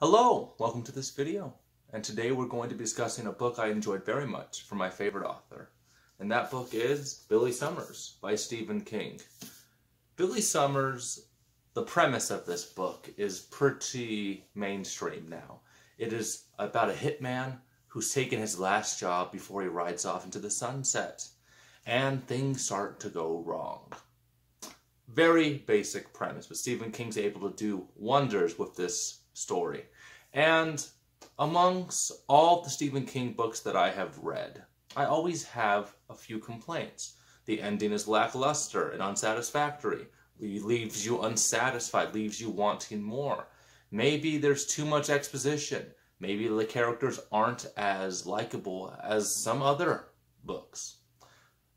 Hello, welcome to this video. And today we're going to be discussing a book I enjoyed very much from my favorite author. And that book is Billy Summers by Stephen King. Billy Summers, the premise of this book is pretty mainstream now. It is about a hitman who's taken his last job before he rides off into the sunset. And things start to go wrong. Very basic premise, but Stephen King's able to do wonders with this story. And amongst all the Stephen King books that I have read, I always have a few complaints. The ending is lackluster and unsatisfactory. It leaves you unsatisfied, leaves you wanting more. Maybe there's too much exposition. Maybe the characters aren't as likable as some other books.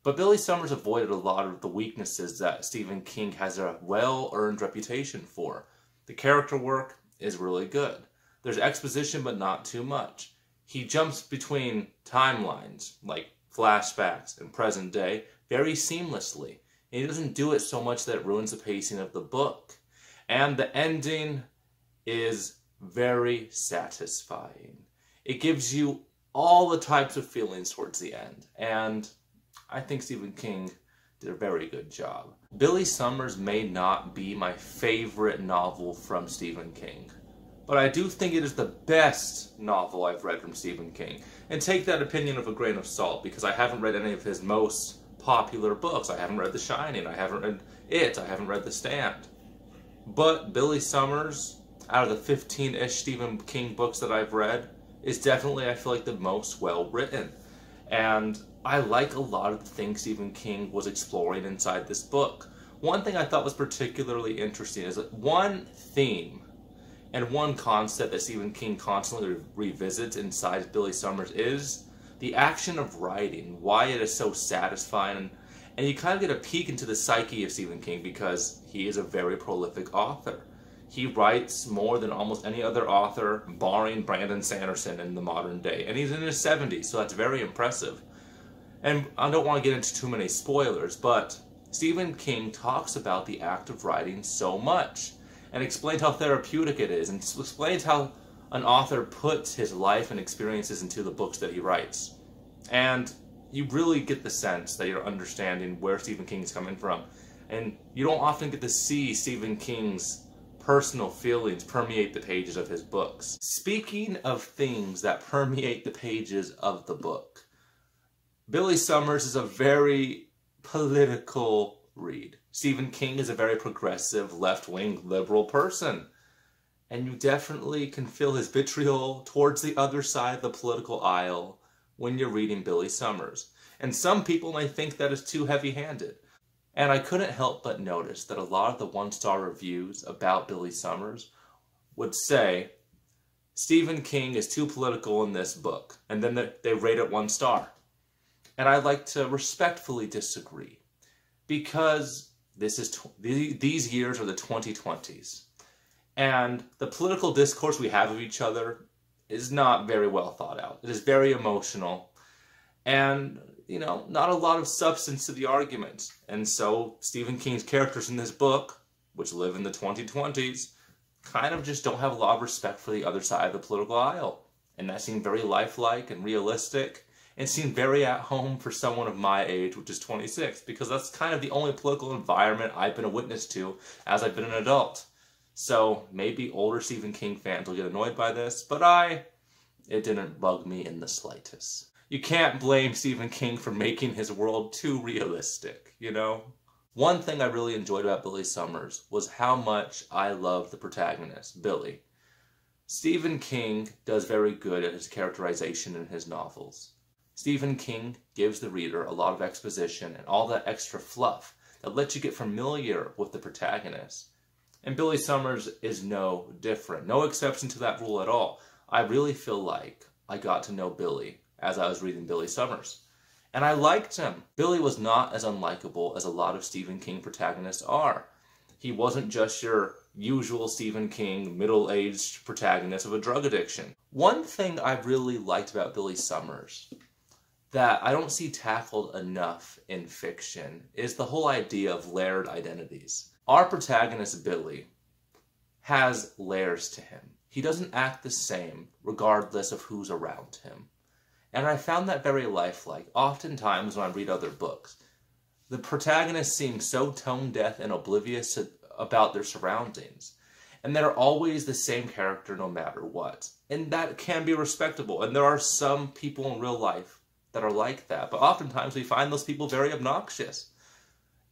But Billy Summers avoided a lot of the weaknesses that Stephen King has a well-earned reputation for. The character work is really good. There's exposition, but not too much. He jumps between timelines, like flashbacks and present day, very seamlessly. And he doesn't do it so much that it ruins the pacing of the book. And the ending is very satisfying. It gives you all the types of feelings towards the end. And I think Stephen King did a very good job. Billy Summers may not be my favorite novel from Stephen King, but I do think it is the best novel I've read from Stephen King. And take that opinion with a grain of salt, because I haven't read any of his most popular books. I haven't read The Shining, I haven't read It, I haven't read The Stand. But Billy Summers, out of the 15-ish Stephen King books that I've read, is definitely, I feel like, the most well-written. And I like a lot of the things Stephen King was exploring inside this book. One thing I thought was particularly interesting is that one theme and one concept that Stephen King constantly revisits inside Billy Summers is the action of writing, why it is so satisfying. And you kind of get a peek into the psyche of Stephen King because he is a very prolific author. He writes more than almost any other author, barring Brandon Sanderson in the modern day. And he's in his 70s, so that's very impressive. And I don't want to get into too many spoilers, but Stephen King talks about the act of writing so much, and explains how therapeutic it is, and explains how an author puts his life and experiences into the books that he writes. And you really get the sense that you're understanding where Stephen King is coming from. And you don't often get to see Stephen King's personal feelings permeate the pages of his books. Speaking of things that permeate the pages of the book, Billy Summers is a very political read. Stephen King is a very progressive, left-wing, liberal person. And you definitely can feel his vitriol towards the other side of the political aisle when you're reading Billy Summers. And some people may think that is too heavy-handed. And I couldn't help but notice that a lot of the one-star reviews about Billy Summers would say, Stephen King is too political in this book. And then they rate it 1 star. And I'd like to respectfully disagree, because these years are the 2020s, and the political discourse we have of each other is not very well thought out. It is very emotional, and, not a lot of substance to the argument. And so Stephen King's characters in this book, which live in the 2020s, kind of just don't have a lot of respect for the other side of the political aisle. And that seemed very lifelike and realistic, and seemed very at home for someone of my age, which is 26, because that's kind of the only political environment I've been a witness to as I've been an adult. So maybe older Stephen King fans will get annoyed by this, but it didn't bug me in the slightest. You can't blame Stephen King for making his world too realistic, One thing I really enjoyed about Billy Summers was how much I loved the protagonist, Billy. Stephen King does very good at his characterization in his novels. Stephen King gives the reader a lot of exposition and all that extra fluff that lets you get familiar with the protagonist. And Billy Summers is no different. No exception to that rule at all. I really feel like I got to know Billy as I was reading Billy Summers. And I liked him. Billy was not as unlikable as a lot of Stephen King protagonists are. He wasn't just your usual Stephen King middle-aged protagonist of a drug addiction. One thing I really liked about Billy Summers that I don't see tackled enough in fiction is the whole idea of layered identities. Our protagonist, Billy, has layers to him. he doesn't act the same regardless of who's around him. And I found that very lifelike. Oftentimes when I read other books, the protagonist seems so tone-deaf and oblivious about their surroundings. And they're always the same character no matter what. And that can be respectable. And there are some people in real life that are like that. But oftentimes we find those people very obnoxious.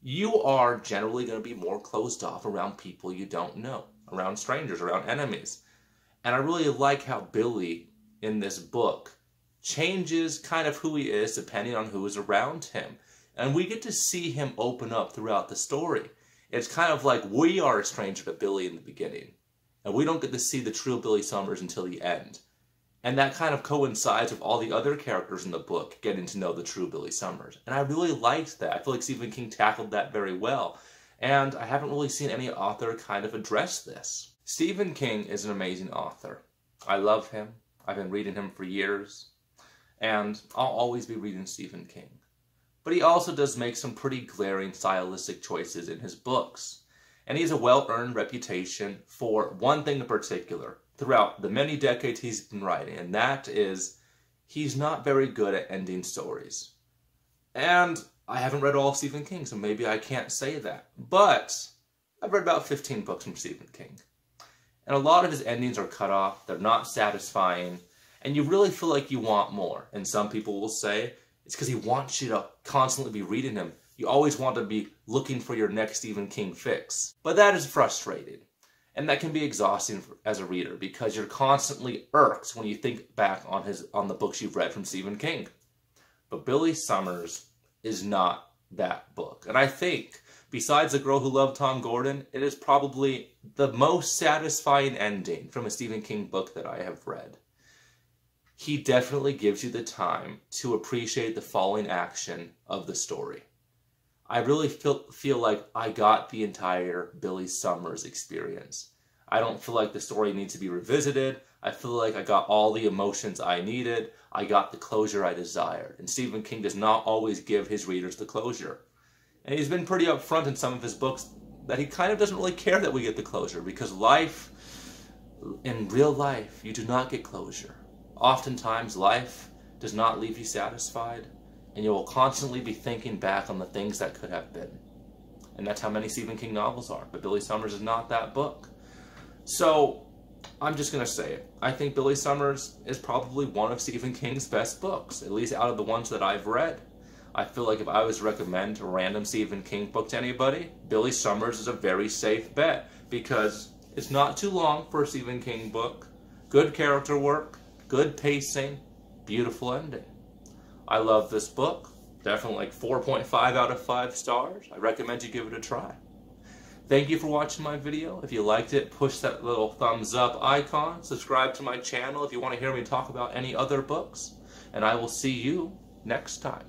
You are generally going to be more closed off around people you don't know, around strangers, around enemies. And I really like how Billy, in this book, changes kind of who he is depending on who is around him. And we get to see him open up throughout the story. It's kind of like we are a stranger to Billy in the beginning. And we don't get to see the true Billy Summers until the end. And that kind of coincides with all the other characters in the book getting to know the true Billy Summers. And I really liked that. I feel like Stephen King tackled that very well. And I haven't really seen any author kind of address this. Stephen King is an amazing author. I love him. I've been reading him for years. And I'll always be reading Stephen King. But he also does make some pretty glaring stylistic choices in his books. And he has a well-earned reputation for one thing in particular throughout the many decades he's been writing, and that is he's not very good at ending stories. And I haven't read all of Stephen King, so maybe I can't say that. But I've read about 15 books from Stephen King. And a lot of his endings are cut off, they're not satisfying, and you really feel like you want more. And some people will say it's because he wants you to constantly be reading him. You always want to be looking for your next Stephen King fix. But that is frustrating. And that can be exhausting as a reader because you're constantly irked when you think back on the books you've read from Stephen King. But Billy Summers is not that book. And I think, besides The Girl Who Loved Tom Gordon, it is probably the most satisfying ending from a Stephen King book that I have read. He definitely gives you the time to appreciate the falling action of the story. I really feel like I got the entire Billy Summers experience. I don't feel like the story needs to be revisited. I feel like I got all the emotions I needed. I got the closure I desired. And Stephen King does not always give his readers the closure. And he's been pretty upfront in some of his books that he kind of doesn't really care that we get the closure, because in real life, you do not get closure. Oftentimes, life does not leave you satisfied. And you will constantly be thinking back on the things that could have been. And that's how many Stephen King novels are. But Billy Summers is not that book. So, I'm just going to say it. I think Billy Summers is probably one of Stephen King's best books, at least out of the ones that I've read. I feel like if I was to recommend a random Stephen King book to anybody, Billy Summers is a very safe bet, because it's not too long for a Stephen King book. Good character work, good pacing, beautiful ending. I love this book. Definitely like 4.5 out of 5 stars. I recommend you give it a try. Thank you for watching my video. If you liked it, push that little thumbs up icon. Subscribe to my channel if you want to hear me talk about any other books. And I will see you next time.